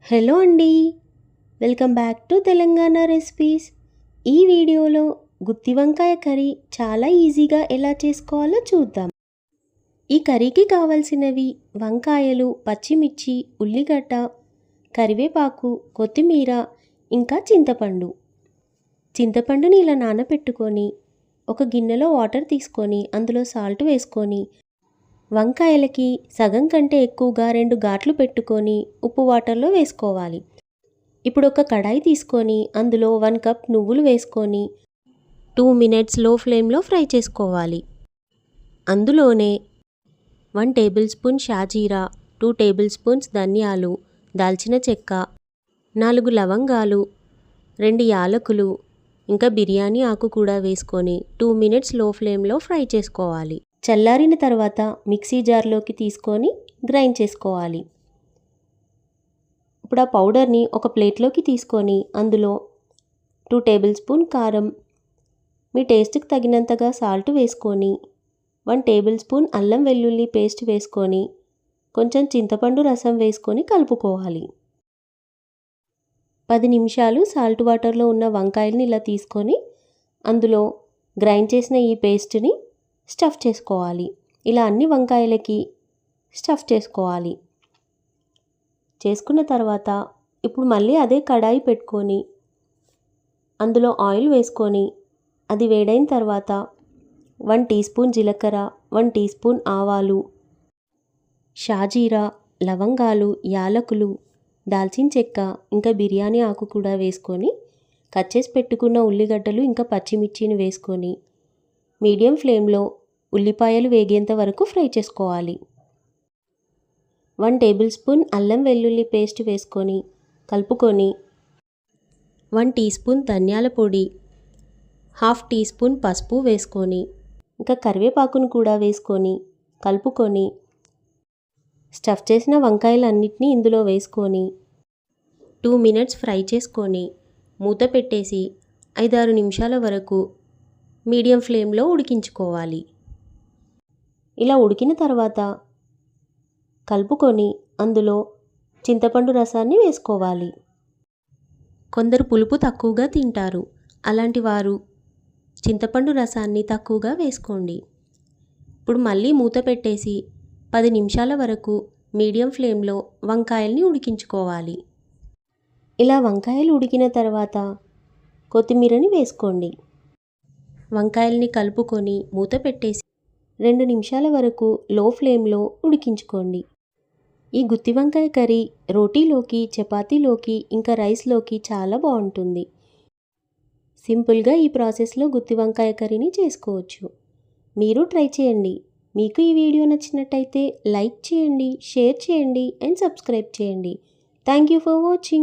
Hello అండి. Welcome back to Telangana recipes. ఈ వీడియోలో గుత్తి వంకాయ కర్రీ చాలా ఈజీగా ఎలా చేసుకోవాలో చూద్దాం. ఈ కర్రీకి కావాల్సినవి వంకాయలు, పచ్చిమిర్చి, ఉల్లిగడ్డ, కరివేపాకు, కొత్తిమీర, ఇంకా చింతపండు. చింతపండుని ఇలా నానబెట్టుకొని ఒక గిన్నెలో వాటర్ తీసుకొని అందులో సాల్ట్ వేసుకొని వంకాయలకి సగం కంటే ఎక్కువగా 2 ఘాట్లు పెట్టుకొని ఉప్పు వాటర్లో వేసుకోవాలి. ఇప్పుడు ఒక కడాయి తీసుకొని అందులో 1 కప్ నువ్వులు వేసుకొని 2 మినిట్స్ లో ఫ్లేమ్లో ఫ్రై చేసుకోవాలి. అందులోనే 1 టేబుల్ స్పూన్ షాజీరా, 2 టేబుల్ స్పూన్స్ ధనియాలు, దాల్చిన చెక్క, 4 లవంగాలు, 2 యాలకులు, ఇంకా బిర్యానీ ఆకు కూడా వేసుకొని 2 మినిట్స్ లో ఫ్లేమ్లో ఫ్రై చేసుకోవాలి. చల్లారిన తర్వాత మిక్సీ జార్లోకి తీసుకొని గ్రైండ్ చేసుకోవాలి. ఇప్పుడు ఆ పౌడర్ని ఒక ప్లేట్లోకి తీసుకొని అందులో 2 టేబుల్ స్పూన్ కారం, మీ టేస్ట్కి తగినంతగా సాల్ట్ వేసుకొని 1 టేబుల్ స్పూన్ అల్లం వెల్లుల్లి పేస్ట్ వేసుకొని కొంచెం చింతపండు రసం వేసుకొని కలుపుకోవాలి. 10 నిమిషాలు సాల్ట్ వాటర్లో ఉన్న వంకాయల్ని ఇలా తీసుకొని అందులో గ్రైండ్ చేసిన ఈ పేస్ట్ని స్టఫ్ చేసుకోవాలి. ఇలా అన్ని వంకాయలకి స్టఫ్ చేసుకోవాలి. చేసుకున్న తర్వాత ఇప్పుడు మళ్ళీ అదే కడాయి పెట్టుకొని అందులో ఆయిల్ వేసుకొని అది వేడైన తర్వాత 1 టీ స్పూన్ జీలకర్ర, 1 టీ స్పూన్ ఆవాలు, షాజీరా, లవంగాలు, యాలకులు, దాల్చిన చెక్క, ఇంకా బిర్యానీ ఆకు కూడా వేసుకొని కట్ చేసి పెట్టుకున్న ఉల్లిగడ్డలు ఇంకా పచ్చిమిర్చిని వేసుకొని మీడియం ఫ్లేమ్లో ఉల్లిపాయలు వేగేంత వరకు ఫ్రై చేసుకోవాలి. 1 టేబుల్ స్పూన్ అల్లం వెల్లుల్లి పేస్ట్ వేసుకొని కలుపుకొని 1 టీ స్పూన్ ధనియాల పొడి, 1/2 టీ స్పూన్ పసుపు వేసుకొని ఇంకా కరివేపాకును కూడా వేసుకొని కలుపుకొని స్టఫ్ చేసిన వంకాయలన్నిటినీ ఇందులో వేసుకొని 2 మినిట్స్ ఫ్రై చేసుకొని మూత పెట్టేసి 5-6 నిమిషాల వరకు మీడియం ఫ్లేమ్లో ఉడికించుకోవాలి. ఇలా ఉడికిన తర్వాత కలుపుకొని అందులో చింతపండు రసాన్ని వేసుకోవాలి. కొందరు పులుపు తక్కువగా తింటారు, అలాంటి వారు చింతపండు రసాన్ని తక్కువగా వేసుకోండి. ఇప్పుడు మళ్ళీ మూత పెట్టేసి 10 నిమిషాల వరకు మీడియం ఫ్లేమ్లో వంకాయల్ని ఉడికించుకోవాలి. ఇలా వంకాయలు ఉడికిన తర్వాత కొత్తిమీరని వేసుకోండి. వంకాయల్ని కలుపుకొని మూత పెట్టేసి 2 నిమిషాల వరకు లో ఫ్లేమ్లో ఉడికించుకోండి. ఈ గుత్తి వంకాయ కర్రీ రోటీలోకి, చపాతీలోకి, ఇంకా రైస్లోకి చాలా బాగుంటుంది. సింపుల్గా ఈ ప్రాసెస్లో గుత్తి వంకాయ కర్రీని చేసుకోవచ్చు. మీరు ట్రై చేయండి. మీకు ఈ వీడియో నచ్చినట్టయితే లైక్ చేయండి, షేర్ చేయండి అండ్ సబ్స్క్రైబ్ చేయండి. Thank you for watching.